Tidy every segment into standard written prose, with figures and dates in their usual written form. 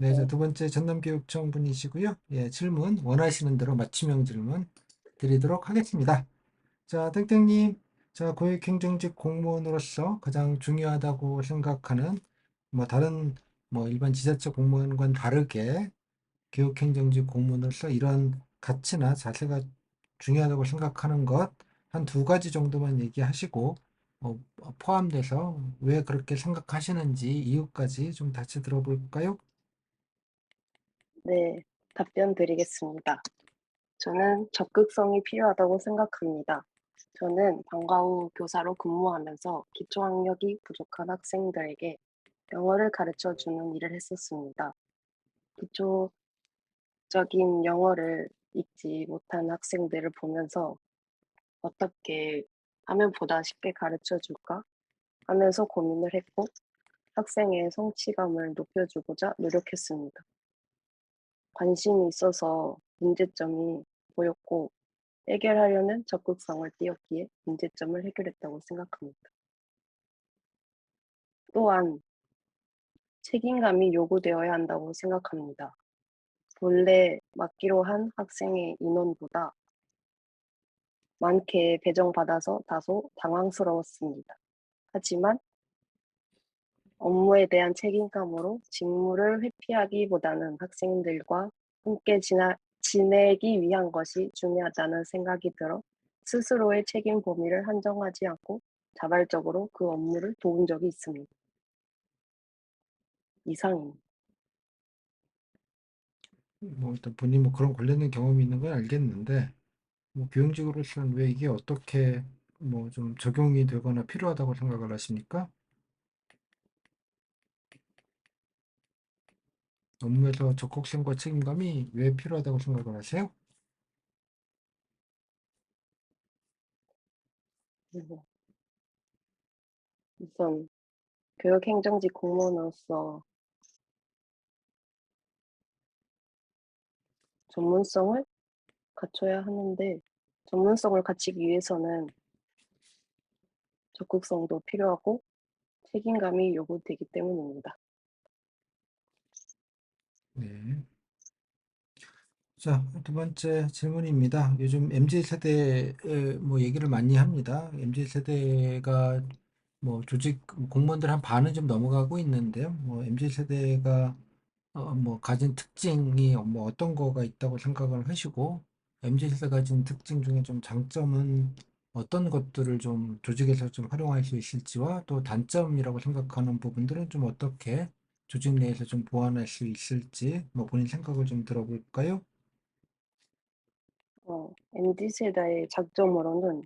네, 자, 네, 두 번째 전남교육청 분이시고요. 예, 질문 원하시는 대로 맞춤형 질문 드리도록 하겠습니다. 자, 땡땡님, 자, 고액행정직 공무원으로서 가장 중요하다고 생각하는 뭐 다른 뭐 일반 지자체 공무원과는 다르게 교육행정직 공무원으로서 이런 가치나 자세가 중요하다고 생각하는 것 한 두 가지 정도만 얘기하시고 포함돼서 왜 그렇게 생각하시는지 이유까지 좀 같이 들어볼까요? 네, 답변 드리겠습니다. 저는 적극성이 필요하다고 생각합니다. 저는 방과 후 교사로 근무하면서 기초학력이 부족한 학생들에게 영어를 가르쳐 주는 일을 했었습니다. 기초적인 영어를 읽지 못한 학생들을 보면서 어떻게 하면 보다 쉽게 가르쳐 줄까 하면서 고민을 했고 학생의 성취감을 높여주고자 노력했습니다. 관심이 있어서 문제점이 보였고 해결하려는 적극성을 띄었기에 문제점을 해결했다고 생각합니다. 또한 책임감이 요구되어야 한다고 생각합니다. 본래 맡기로 한 학생의 인원보다 많게 배정받아서 다소 당황스러웠습니다. 하지만 업무에 대한 책임감으로 직무를 회피하기보다는 학생들과 함께 지내기 위한 것이 중요하다는 생각이 들어 스스로의 책임 범위를 한정하지 않고 자발적으로 그 업무를 도운 적이 있습니다. 이상입니다. 뭐 일단 본인 뭐 그런 관련된 경험이 있는 건 알겠는데 뭐 교육직으로서는 왜 이게 어떻게 뭐 좀 적용이 되거나 필요하다고 생각을 하십니까? 업무에서 적극성과 책임감이 왜 필요하다고 생각을 하세요? 그리고 우선 교육행정직 공무원으로서 전문성을 갖춰야 하는데 전문성을 갖추기 위해서는 적극성도 필요하고 책임감이 요구되기 때문입니다. 네. 자, 두 번째 질문입니다. 요즘 MZ 세대에 뭐 얘기를 많이 합니다. MZ 세대가 뭐 조직 공무원들 한 반은 좀 넘어가고 있는데요. 뭐 MZ 세대가 뭐 가진 특징이 뭐 어떤 거가 있다고 생각을 하시고 MZ 세대가 가진 특징 중에 좀 장점은 어떤 것들을 좀 조직에서 좀 활용할 수 있을지와 또 단점이라고 생각하는 부분들은 좀 어떻게 조직 내에서 좀 보완할 수 있을지 뭐 본인 생각을 좀 들어볼까요? MZ 세대의 장점으로는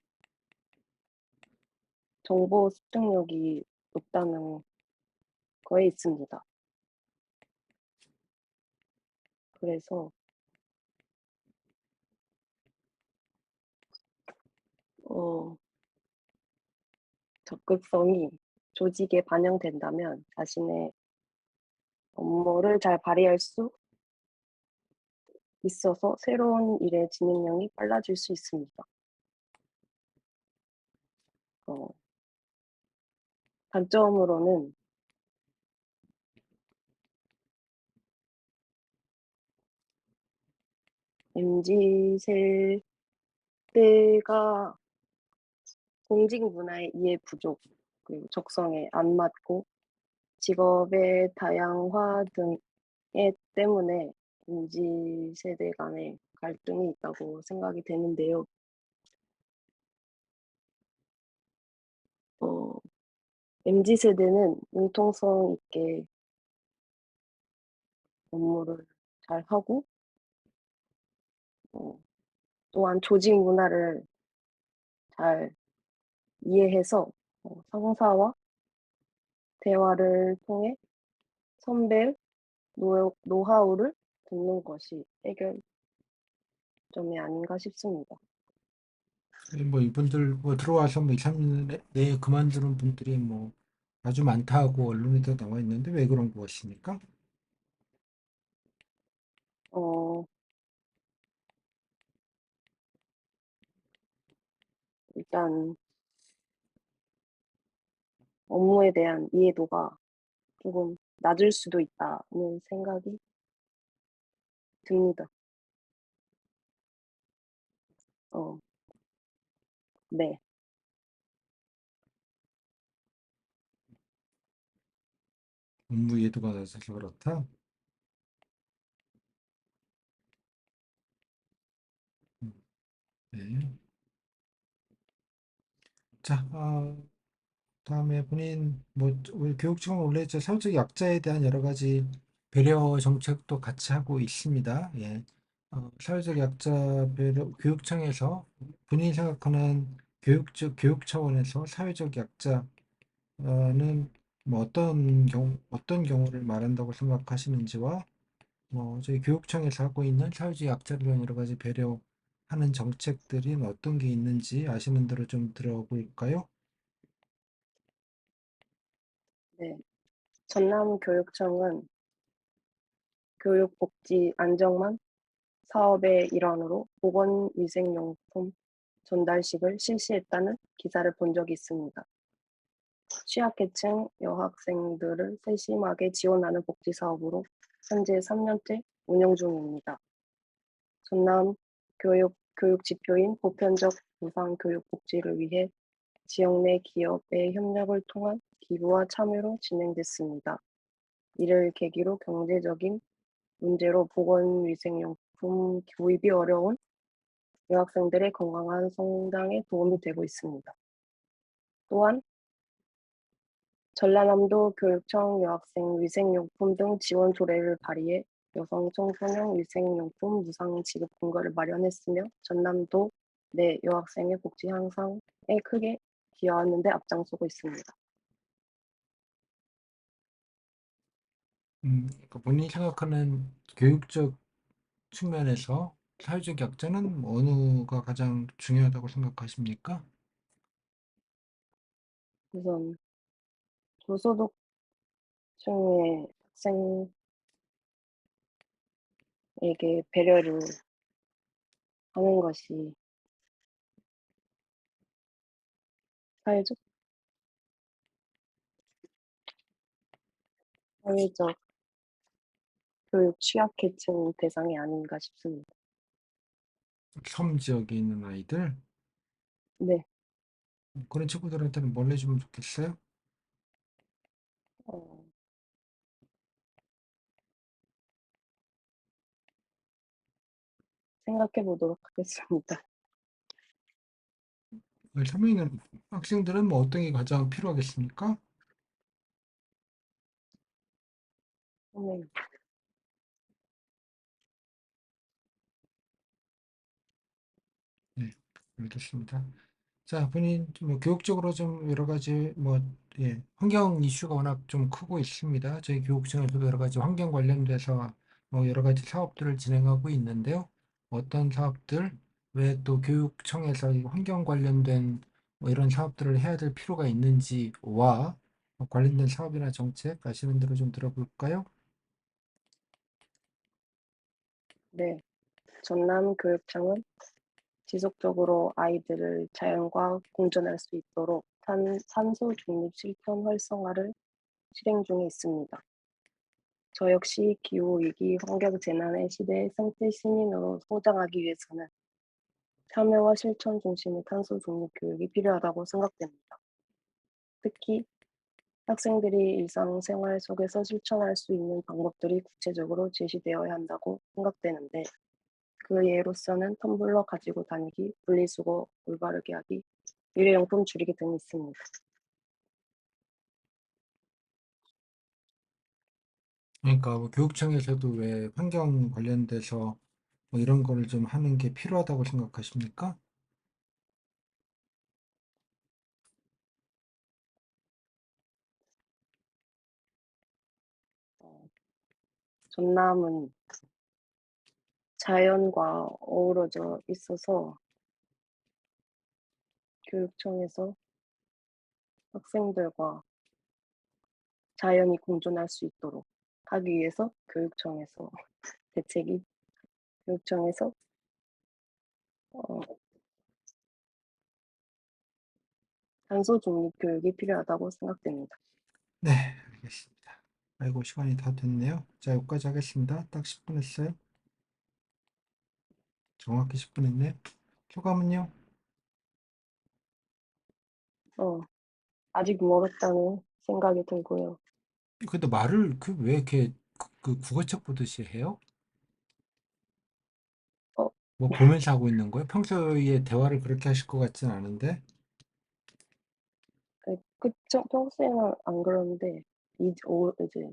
정보 습득력이 높다는 거에 있습니다. 그래서 어, 적극성이 조직에 반영된다면 자신의 업무를 잘 발휘할 수 있어서 새로운 일의 진입력이 빨라질 수 있습니다. 어, 단점으로는 MZ 세대가 공직 문화의 이해 부족, 그리고 적성에 안 맞고 직업의 다양화 등에 때문에 MZ 세대 간의 갈등이 있다고 생각이 되는데요. 어, MZ 세대는 융통성 있게 업무를 잘 하고 어, 또한 조직 문화를 잘 이해해서 상사와 대화를 통해 선배의 노하우를 듣는 것이 해결점이 아닌가 싶습니다. 뭐 이분들 뭐 들어와서 뭐 2, 3년 내에 그만두는 분들이 뭐 아주 많다고 언론에도 나와 있는데 왜 그런 것입니까? 어, 일단 업무에 대한 이해도가 조금 낮을 수도 있다는 생각이 듭니다. 어 네. 업무 이해도가 낮아서 그렇다. 음, 네. 자, 다음에 본인 뭐 우리 교육청은 원래 저 사회적 약자에 대한 여러 가지 배려 정책도 같이 하고 있습니다. 예. 사회적 약자 배려 교육청에서 본인이 생각하는 교육 차원에서 사회적 약자는 뭐 어떤 경우를 말한다고 생각하시는지와 뭐 저희 교육청에서 하고 있는 사회적 약자를 위한 여러 가지 배려하는 정책들이 어떤 게 있는지 아시는 대로 좀 들어볼까요? 네. 전남교육청은 교육복지 안정망 사업의 일환으로 보건위생용품 전달식을 실시했다는 기사를 본 적이 있습니다. 취약계층 여학생들을 세심하게 지원하는 복지사업으로 현재 3년째 운영 중입니다. 전남 교육 지표인 보편적 무상 교육 복지를 위해 지역 내 기업의 협력을 통한 기부와 참여로 진행됐습니다. 이를 계기로 경제적인 문제로 보건위생용품 구입이 어려운 여학생들의 건강한 성장에 도움이 되고 있습니다. 또한 전라남도 교육청 여학생 위생용품 등 지원 조례를 발의해 여성 청소년 위생용품 무상 지급 근거를 마련했으며 전남도 내 여학생의 복지 향상에 크게 기여하는 데 앞장서고 있습니다. 그러니까 본인이 생각하는 교육적 측면에서 사회적 약자는 어느가 가장 중요하다고 생각하십니까? 우선 저소득층의 학생에게 배려를 하는 것이 사회적 사회적 교육 취약계층 대상이 아닌가 싶습니다. 섬 지역에 있는 아이들, 네. 그런 친구들한테는 뭘 해주면 좋겠어요? 어 생각해 보도록 하겠습니다. 섬에 있는 학생들은 뭐 어떤 게 가장 필요하겠습니까? 네. 네, 알겠습니다. 자, 본인 뭐 교육적으로 좀 여러 가지 뭐 예, 환경 이슈가 워낙 좀 크고 있습니다. 저희 교육청에서도 여러 가지 환경 관련돼서 뭐 여러 가지 사업들을 진행하고 있는데요. 어떤 사업들, 왜 또 교육청에서 이 환경 관련된 뭐 이런 사업들을 해야 될 필요가 있는지와 관련된 사업이나 정책 아시는 대로 좀 들어볼까요? 네. 전남교육청은 지속적으로 아이들을 자연과 공존할 수 있도록 탄소 중립 실천 활성화를 실행 중에 있습니다. 저 역시 기후위기 환경재난의 시대의 생태 시민으로 성장하기 위해서는 참여와 실천 중심의 탄소 중립 교육이 필요하다고 생각됩니다. 특히 학생들이 일상생활 속에서 실천할 수 있는 방법들이 구체적으로 제시되어야 한다고 생각되는데 그 예로서는 텀블러 가지고 다니기, 분리수거 올바르게 하기, 일회용품 줄이기 등이 있습니다. 그러니까 뭐 교육청에서도 왜 환경 관련돼서 뭐 이런 거를 좀 하는 게 필요하다고 생각하십니까? 어, 전남은 자연과 어우러져 있어서 교육청에서 학생들과 자연이 공존할 수 있도록 하기 위해서 교육청에서 대책이 교육청에서 어, 탄소 중립 교육이 필요하다고 생각됩니다. 네, 알겠습니다. 아이고, 시간이 다 됐네요. 자, 여기까지 하겠습니다. 딱 10분 했어요. 정확히 10분 했네. 소감은요? 어, 아직 멀었다는 생각이 들고요. 근데 말을 왜 이렇게 국어책 보듯이 해요? 어, 뭐 보면서 하고 있는 거예요? 평소에 대화를 그렇게 하실 것 같진 않은데. 평소에는 안 그러는데, 이제,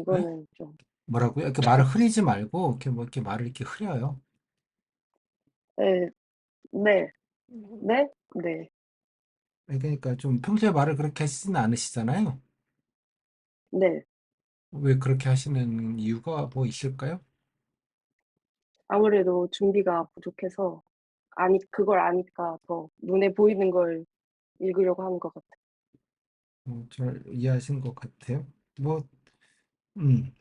네? 이거는 좀, 뭐라고요? 이렇게 말을 흐리지 말고 이렇게 뭐 이렇게 말을 이렇게 흐려요. 네, 네, 네, 네, 그러니까 좀 평소에 말을 그렇게 하시지는 않으시잖아요. 네. 왜 그렇게 하시는 이유가 뭐 있을까요? 아무래도 준비가 부족해서, 그걸 아니까 더 눈에 보이는 걸 읽으려고 하는 것 같아요. 잘 이해하신 것 같아요. 뭐, 음.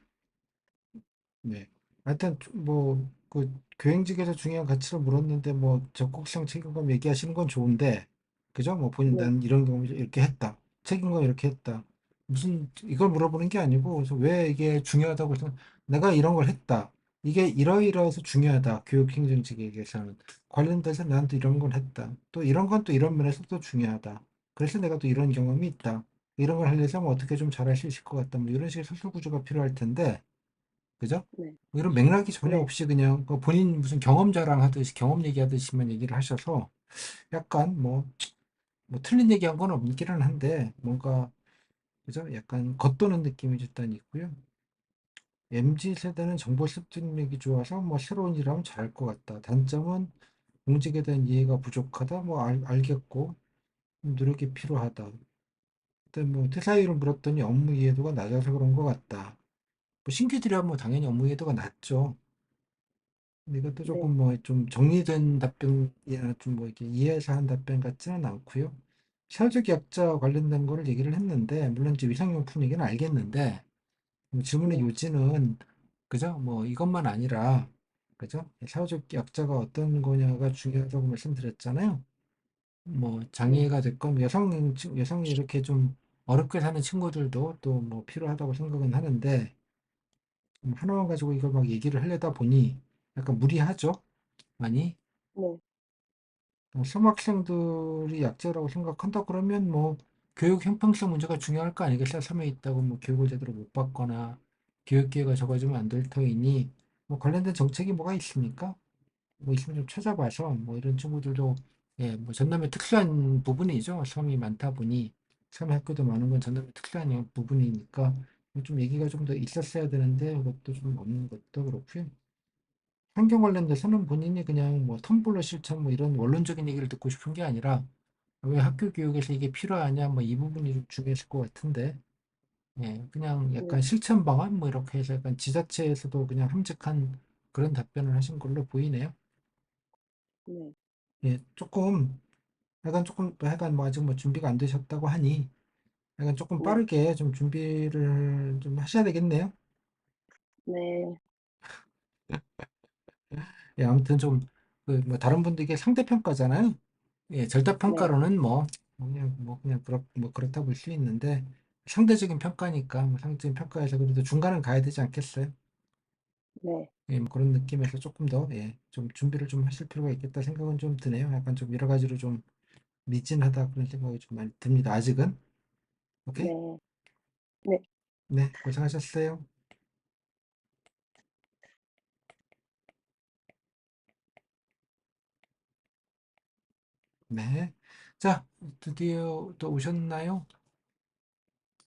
네. 하여튼 뭐 그 교행직에서 중요한 가치를 물었는데 뭐 적극성 책임감 얘기하시는 건 좋은데 그죠? 뭐 본인 네, 난 이런 경우 이렇게 했다. 책임감 이렇게 했다. 무슨 이걸 물어보는 게 아니고 그래서 왜 이게 중요하다고 해서 내가 이런 걸 했다. 이게 이러이러해서 중요하다. 교육행정직에게서는 관련돼서 난 또 이런 걸 했다. 또 이런 건 또 이런 면에서 또 중요하다. 그래서 내가 또 이런 경험이 있다. 이런 걸 하려면 어떻게 좀 잘할 수 있을 것 같다. 뭐 이런 식의 설술 구조가 필요할 텐데 그죠? 네, 뭐 이런 맥락이 전혀 네, 없이 그냥 그 본인 무슨 경험 자랑하듯이 경험 얘기하듯이만 얘기를 하셔서 약간 뭐 틀린 얘기한 건 없기는 한데 뭔가 그죠? 약간 겉도는 느낌이 일단 있고요. MZ 세대는 정보 습득력이 좋아서 뭐 새로운 일 하면 잘할 것 같다. 단점은 공직에 대한 이해가 부족하다. 뭐 알겠고 노력이 필요하다. 근데 뭐 퇴사 이유를 물었더니 업무 이해도가 낮아서 그런 것 같다. 뭐 신규들이야 뭐 당연히 업무 이해도가 낮죠. 근데 이것도 네, 조금 뭐 좀 정리된 답변이나 좀 뭐 이렇게 이해해서 한 답변 같지는 않고요. 사회적 약자 관련된 거를 얘기를 했는데, 물론 이제 위생용품 얘기는 알겠는데, 질문의 네, 요지는, 그죠? 뭐 이것만 아니라, 그죠? 사회적 약자가 어떤 거냐가 중요하다고 말씀드렸잖아요. 뭐 네, 장애가 됐건 여성이 이렇게 좀 어렵게 사는 친구들도 또 뭐 필요하다고 생각은 하는데, 하나만 가지고 이걸 막 얘기를 하려다 보니 약간 무리하죠? 많이. 네, 수험학생들이 약자라고 생각한다 그러면 뭐 교육 형평성 문제가 중요할 거 아니겠어요? 섬에 있다고 뭐 교육을 제대로 못 받거나 교육 기회가 적어지면 안 될 터이니 뭐 관련된 정책이 뭐가 있습니까? 뭐 있으면 좀 찾아봐서 뭐 이런 친구들도 예, 뭐 전남의 특수한 부분이죠. 섬이 많다 보니 섬에 학교도 많은 건 전남의 특수한 부분이니까 좀 얘기가 좀 더 있었어야 되는데 그것도 좀 없는 것도 그렇고요. 환경 관련돼서는 본인이 그냥 뭐 텀블러 실천 뭐 이런 원론적인 얘기를 듣고 싶은 게 아니라 왜 학교 교육에서 이게 필요하냐 뭐 이 부분이 좀 중요했을 것 같은데 예, 그냥 네, 약간 실천 방안 뭐 이렇게 해서 약간 지자체에서도 그냥 함직한 그런 답변을 하신 걸로 보이네요. 네, 예, 약간 뭐 아직 뭐 준비가 안 되셨다고 하니 약간 조금 네, 빠르게 좀 준비를 좀 하셔야 되겠네요. 네, 예, 아무튼 좀 그 뭐 다른 분들에게 상대평가잖아요. 예, 네, 절대평가로는 그냥 뭐 그렇다 볼 수 있는데, 상대적인 평가니까, 뭐 상대적인 평가에서 그래도 중간은 가야 되지 않겠어요? 네, 예, 뭐 그런 느낌에서 조금 더, 예, 좀 준비를 좀 하실 필요가 있겠다 생각은 좀 드네요. 약간 좀 여러 가지로 좀 미진하다 그런 생각이 좀 많이 듭니다. 아직은. 오케이? 네, 네, 네, 고생하셨어요. 네. 자, 드디어 또 오셨나요?